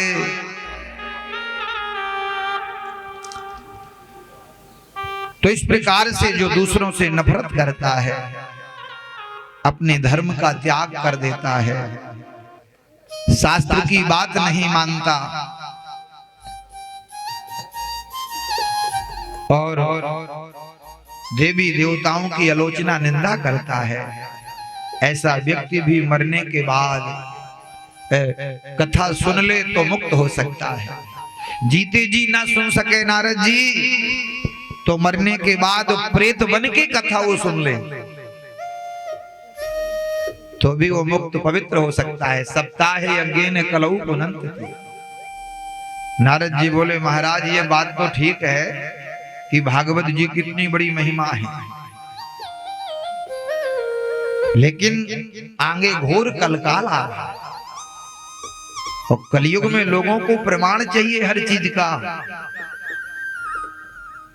तो इस प्रकार से जो दूसरों से नफरत करता है, अपने धर्म का त्याग कर देता है, शास्त्र की बात नहीं मानता और देवी देवताओं की आलोचना निंदा करता है, ऐसा व्यक्ति भी मरने के बाद कथा सुन ले तो मुक्त हो सकता है। जीते जी ना सुन सके नारद जी तो मरने के बाद प्रेत बन के कथा वो सुन ले तो भी वो मुक्त पवित्र हो सकता है। सप्ताह यज्ञेन कलौ पुनन्ति। नारद जी बोले महाराज ये बात तो ठीक है कि भागवत जी कितनी बड़ी महिमा है, लेकिन आगे घोर कलकाल आ रहा है और कलयुग में लोगों को प्रमाण चाहिए हर चीज का।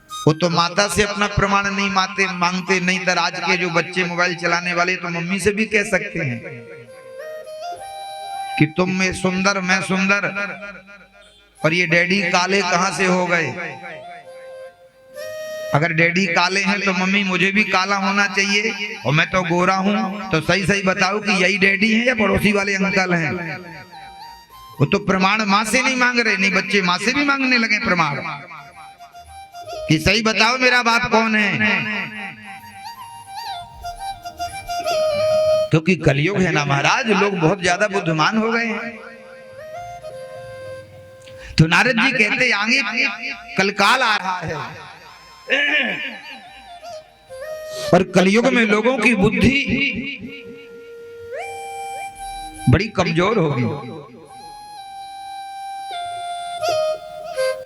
वो तो माता से अपना प्रमाण नहीं मांगते, नहीं तो आज के जो बच्चे मोबाइल चलाने वाले तो मम्मी से भी कह सकते हैं कि तुम में सुंदर मैं सुंदर, और ये डैडी काले कहां से हो गए। अगर डैडी काले हैं तो मम्मी मुझे भी काला होना चाहिए, और मैं तो गोरा हूं, तो सही सही बताओ कि यही डैडी है या पड़ोसी वाले अंकल हैं। वो तो प्रमाण माँ से नहीं मांग रहे, नहीं बच्चे माँ से भी मांगने लगे प्रमाण कि सही बताओ मेरा बाप कौन है। क्योंकि कलयुग है ना महाराज, लोग बहुत ज्यादा बुद्धिमान हो गए हैं। तो नारद जी कहते आगे कलकाल आ रहा है और कलयुग में लोगों की बुद्धि बड़ी कमजोर होगी।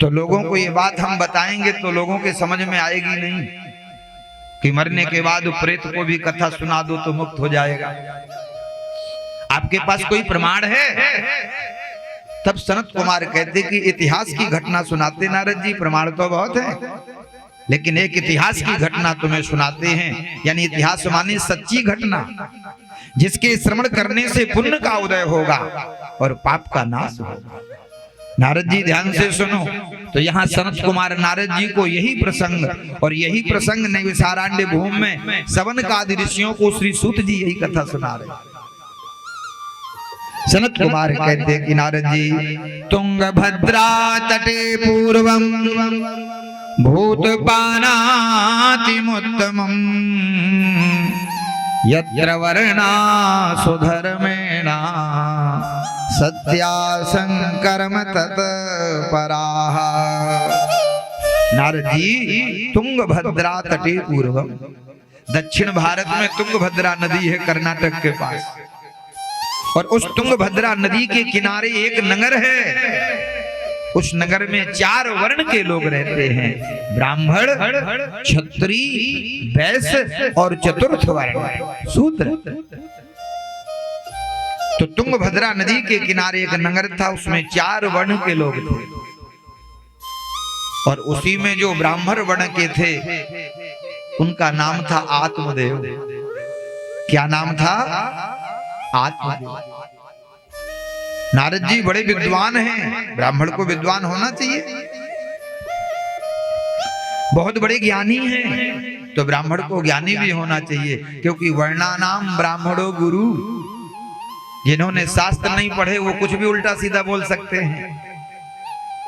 तो लोगों को ये बात हम बताएंगे तो लोगों के समझ में आएगी नहीं कि मरने के बाद प्रेत को भी कथा सुना दो तो मुक्त हो जाएगा। आपके पास कोई प्रमाण है? तब सनत कुमार कहते कि इतिहास की घटना सुनाते नारद जी, प्रमाण तो बहुत है, लेकिन एक इतिहास की घटना तुम्हें सुनाते हैं। यानी इतिहास माने सच्ची घटना, जिसके श्रवण करने से पुण्य का उदय होगा और पाप का नाश होगा। नारद जी ध्यान से सुनो। तो यहाँ सनत कुमार नारद जी को यही प्रसंग और यही प्रसंग नैमिषारण्य भूमि में सवन का ऋषियों को श्री सूत जी यही कथा सुना रहे। सनत कुमार कहते कि नारद जी, तुंगभद्रा तटे पूर्वम भूतपानातिमुत्तमम् यत्र वर्णा सुधर्मेणा सत्या संकर्म तत्पराः। नारद जी, तुंगभद्रा तटे पूर्वम, दक्षिण भारत में तुंगभद्रा नदी है कर्नाटक के पास, और उस तुंगभद्रा नदी के किनारे एक नगर है। उस नगर में 4 वर्ण के लोग रहते हैं, ब्राह्मण, क्षत्रिय, वैश्य और चतुर्थ वर्ण शूद्र। तो तुंगभद्रा नदी के किनारे एक नगर था, उसमें 4 वर्ण के लोग थे, और उसी में जो ब्राह्मण वर्ण के थे उनका नाम था आत्मदेव। क्या नाम था? आत्मदेव। नारद जी बड़े विद्वान हैं, ब्राह्मण को विद्वान होना चाहिए, बहुत बड़े ज्ञानी हैं, तो ब्राह्मण को ज्ञानी भी होना चाहिए। क्योंकि वर्णानाम ब्राह्मणो गुरु, जिन्होंने शास्त्र नहीं पढ़े वो कुछ भी उल्टा सीधा बोल सकते हैं,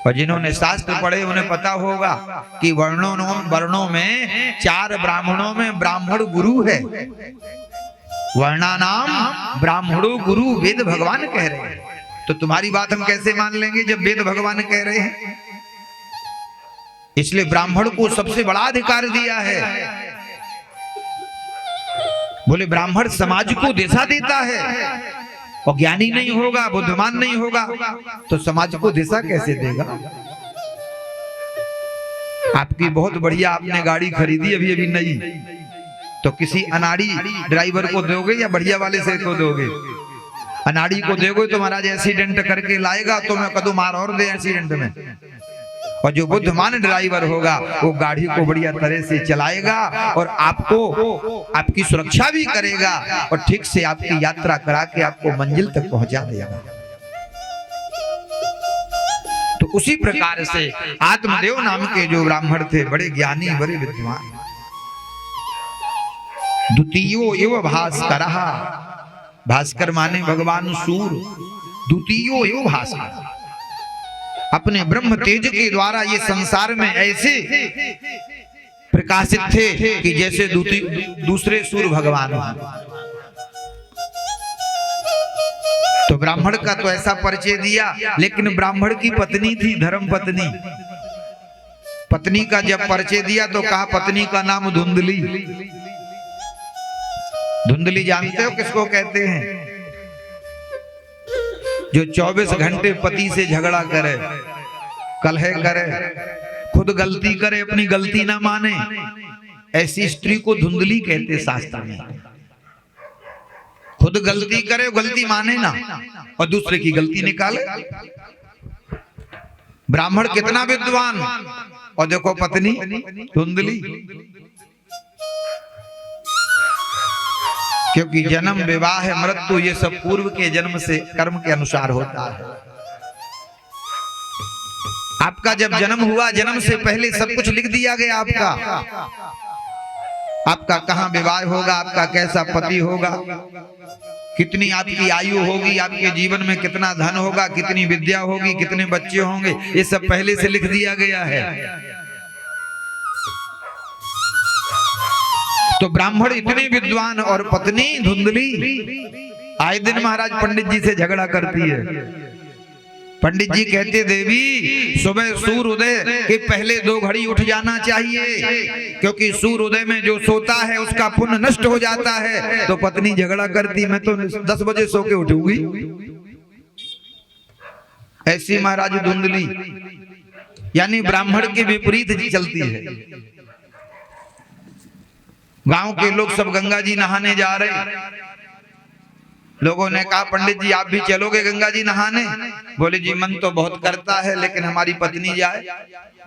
और जिन्होंने शास्त्र पढ़े उन्हें पता होगा कि वर्णों में 4 ब्राह्मणों में ब्राह्मण गुरु है। वर्णानाम ब्राह्मणो गुरु वेद भगवान कह रहे हैं, तो तुम्हारी बात हम कैसे मान लेंगे जब वेद भगवान कह रहे हैं? इसलिए ब्राह्मण को सबसे बड़ा अधिकार दिया है। बोले ब्राह्मण समाज को दिशा देता है, और ज्ञानी नहीं होगा, बुद्धिमान नहीं होगा तो समाज को दिशा कैसे देगा? आपकी बहुत बढ़िया आपने गाड़ी खरीदी अभी अभी नई, तो किसी अनाड़ी ड्राइवर को दोगे या बढ़िया वाले से को दोगे? अनाड़ी को दोगे तो महाराज एक्सीडेंट करके लाएगा, तो मैं कदू मार और दे एक्सीडेंट में। और जो बुद्धिमान ड्राइवर होगा वो गाड़ी को बढ़िया तरह से चलाएगा और आपको आपकी सुरक्षा भी करेगा और ठीक से आपकी यात्रा करा के आपको मंजिल तक पहुंचा देगा। तो उसी प्रकार से आत्मदेव नाम के जो ब्राह्मण थे, बड़े ज्ञानी, बड़े विद्वान। द्वितीयो एव भास्करः, भास्कर माने भगवान सूर्य, द्वितीयो एव भास्कर, अपने ब्रह्म तेज के द्वारा ये संसार में ऐसे प्रकाशित थे कि जैसे दूसरे सूर्य भगवान हैं। तो ब्राह्मण का तो ऐसा परिचय दिया, लेकिन ब्राह्मण की पत्नी थी धर्म पत्नी। पत्नी का जब परिचय दिया तो कहा पत्नी का नाम धुंधली। धुंधली जानते हो किसको कहते हैं? जो 24 घंटे पति से झगड़ा करे, कलह करे, खुद गलती करे, अपनी गलती ना माने, ऐसी स्त्री को धुंधली कहते शास्त्र में। खुद गलती करे, गलती माने ना, और दूसरे की गलती निकाले। ब्राह्मण कितना विद्वान, और देखो पत्नी धुंधली। क्योंकि जन्म, विवाह, मृत्यु ये सब पूर्व के जन्म से कर्म के अनुसार होता है। आपका जब जन्म हुआ, जन्म से पहले सब कुछ लिख दिया गया आपका कहाँ विवाह होगा, आपका कैसा पति होगा, कितनी आपकी आयु होगी, आपके जीवन में कितना धन होगा, कितनी विद्या होगी, कितने बच्चे होंगे, ये सब पहले से लिख दिया गया है। तो ब्राह्मण इतने विद्वान और पत्नी धुंधली आए दिन महाराज पंडित जी से झगड़ा करती है। पंडित जी कहते देवी सुबह सूर्योदय के पहले 2 घड़ी उठ जाना चाहिए, क्योंकि सूर्योदय में जो सोता है उसका पुण्य नष्ट हो जाता है। तो पत्नी झगड़ा करती, मैं तो 10 बजे सो के उठूंगी। ऐसी महाराज धुंधली, यानी ब्राह्मण के विपरीत चलती है। गांव के लोग सब गंगा जी नहाने जा रहे, लोगों ने कहा पंडित जी आप भी चलोगे गंगा जी नहाने? बोले जी मन तो बहुत करता है, लेकिन हमारी पत्नी जाए।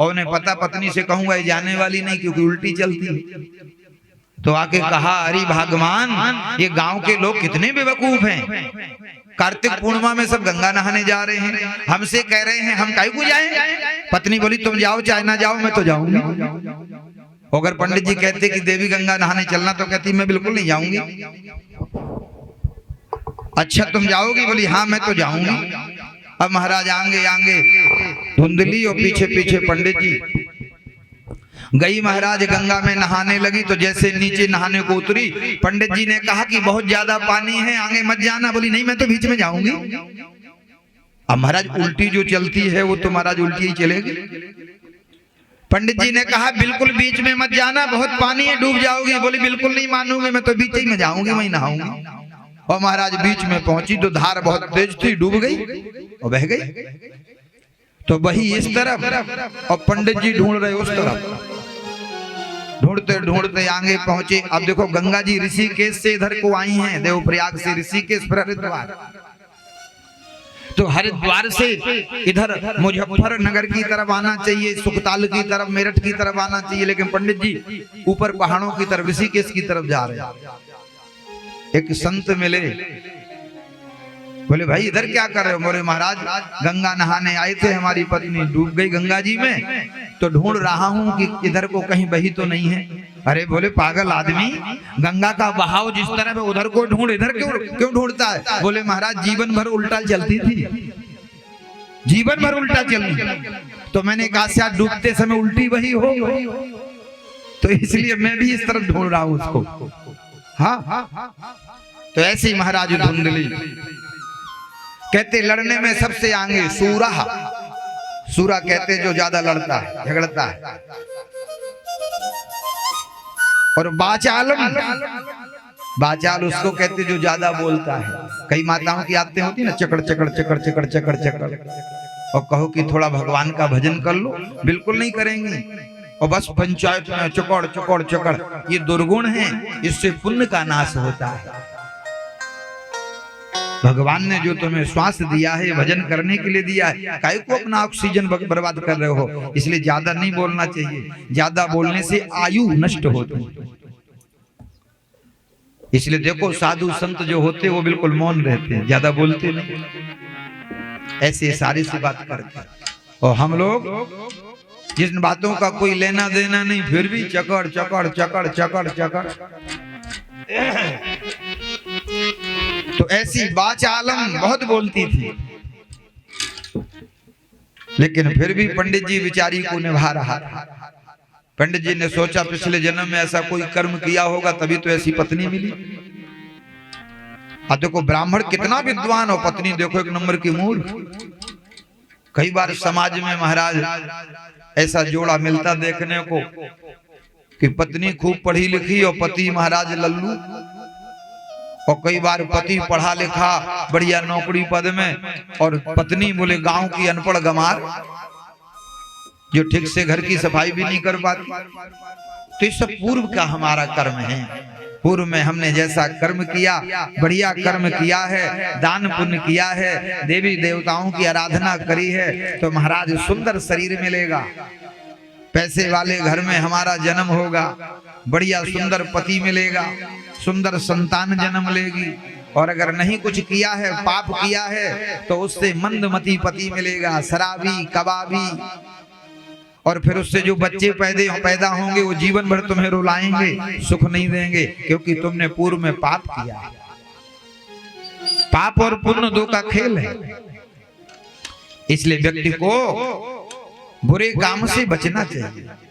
और उन्हें पता पत्नी से कहूंगा ये जाने वाली नहीं, क्योंकि उल्टी चलती है। तो आके कहा अरे भगवान ये गांव के लोग कितने बेवकूफ हैं, कार्तिक पूर्णिमा में सब गंगा नहाने जा रहे हैं, हमसे कह रहे हैं हम काहे को जाएं? पत्नी बोली तुम जाओ चाहे ना जाओ, मैं तो जाऊंगी। अगर पंडित जी कहते कि देवी गंगा नहाने चलना, तो कहती मैं बिल्कुल नहीं जाऊंगी। अच्छा तुम जाओगी? बोली हाँ मैं तो जाऊंगी। अब महाराज आगे आगे धुंधली और पीछे पीछे पंडित जी गई। महाराज गंगा में नहाने लगी, तो जैसे नीचे नहाने को उतरी, पंडित जी ने कहा कि बहुत ज्यादा पानी है, आगे मत जाना। बोली नहीं मैं तो बीच में जाऊंगी। अब महाराज उल्टी जो चलती है वो तो महाराज उल्टी ही चलेगी। पंडित जी ने कहा बिल्कुल बीच में मत जाना, बहुत पानी है, डूब जाओगी। बोली बिल्कुल नहीं मानूंगी, मैं तो बीच ही में जाऊंगी, वहीं नहाऊंगी। और महाराज बीच में पहुंची तो धार बहुत तेज थी, डूब गई और बह गई। तो वही इस तरफ और पंडित जी ढूंढ रहे उस तरफ। ढूंढते ढूंढते आगे पहुंचे। अब देखो गंगा जी ऋषिकेश से इधर को आई हैं, देवप्रयाग से ऋषिकेश पर हरिद्वार। तो हरिद्वार से इधर मुजफ्फरनगर की तरफ आना चाहिए, सुखताल की तरफ, मेरठ की तरफ आना चाहिए, लेकिन पंडित जी ऊपर पहाड़ों की तरफ ऋषिकेश की तरफ जा रहे हैं। एक संत मिले, बोले भाई इधर क्या कर रहे हो? बोले महाराज गंगा नहाने आए थे, हमारी पत्नी डूब गई गंगा जी में, तो ढूंढ रहा हूं कि इधर को कहीं बही तो नहीं है। अरे बोले पागल आदमी, गंगा का बहाव जिस तरह है उधर को ढूंढ, इधर क्यों ढूंढता है? बोले महाराज जीवन भर उल्टा चलती थी, जीवन भर उल्टा चलती, तो मैंने कहा शायद डूबते समय उल्टी वही हो, तो इसलिए मैं भी इस तरफ ढूंढ रहा हूं उसको। हाँ तो ऐसे ही महाराज धुंधली कहते लड़ने में सबसे आगे सूरा। सूरा कहते जो ज्यादा लड़ता है, झगड़ता है। और बाचालम, बाचाल उसको कहते जो ज्यादा बोलता है। कई माताओं की आदतें होती है ना, चकड़ चकड़ चकड़ चकड़ चकड़ चकड़, और कहो कि थोड़ा भगवान का भजन कर लो, बिल्कुल नहीं करेंगी, और बस पंचायत में चकड़ चकड़ चकड़। ये दुर्गुण है, इससे पुण्य का नाश होता है। भगवान ने जो तुम्हें श्वास दिया है भजन करने के लिए दिया है, काहे को अपना ऑक्सीजन बर्बाद कर रहे हो? इसलिए ज्यादा नहीं बोलना चाहिए, ज्यादा बोलने से आयु नष्ट होती है। इसलिए देखो साधु संत जो होते वो बिल्कुल मौन रहते हैं, ज्यादा बोलते नहीं, ऐसे सारी सी बात करते हैं। और हम लोग जिन बातों का कोई लेना देना नहीं, फिर भी चकड़ चकड़ चकड़ चकड़ चकड़। तो ऐसी बाचालम बहुत बोलती थी, लेकिन फिर भी पंडित जी बिचारी को निभा रहा था। पंडित जी ने सोचा पिछले जन्म में ऐसा कोई कर्म किया होगा, तभी तो ऐसी पत्नी मिली। अब देखो ब्राह्मण कितना विद्वान और पत्नी देखो एक नंबर की मूर्ख। कई बार समाज में महाराज ऐसा जोड़ा मिलता देखने को कि पत्नी खूब पढ़ी लिखी और पति महाराज लल्लू, और कई बार पति पढ़ा लिखा बढ़िया नौकरी पद में और पत्नी बोले गांव की अनपढ़ गमार जो ठीक से घर की सफाई भी नहीं कर पाती। तो ये सब पूर्व का हमारा कर्म है। पूर्व में हमने जैसा कर्म किया, बढ़िया कर्म किया है, दान पुण्य किया है, देवी देवताओं की आराधना करी है, तो महाराज सुंदर शरीर मिलेगा, पैसे वाले घर में हमारा जन्म होगा, बढ़िया सुंदर पति मिलेगा, सुंदर संतान जन्म लेगी, और अगर नहीं कुछ किया है, पाप किया है, तो उससे मंदमती पति मिलेगा, शराबी, कबाबी। और फिर उससे जो बच्चे पैदा होंगे वो जीवन भर तुम्हें रुलाएंगे, सुख नहीं देंगे, क्योंकि तुमने पूर्व में पाप किया है। पाप और पुण्य दो का खेल है। इसलिए व्यक्ति को बुरे काम से बचना चाहिए।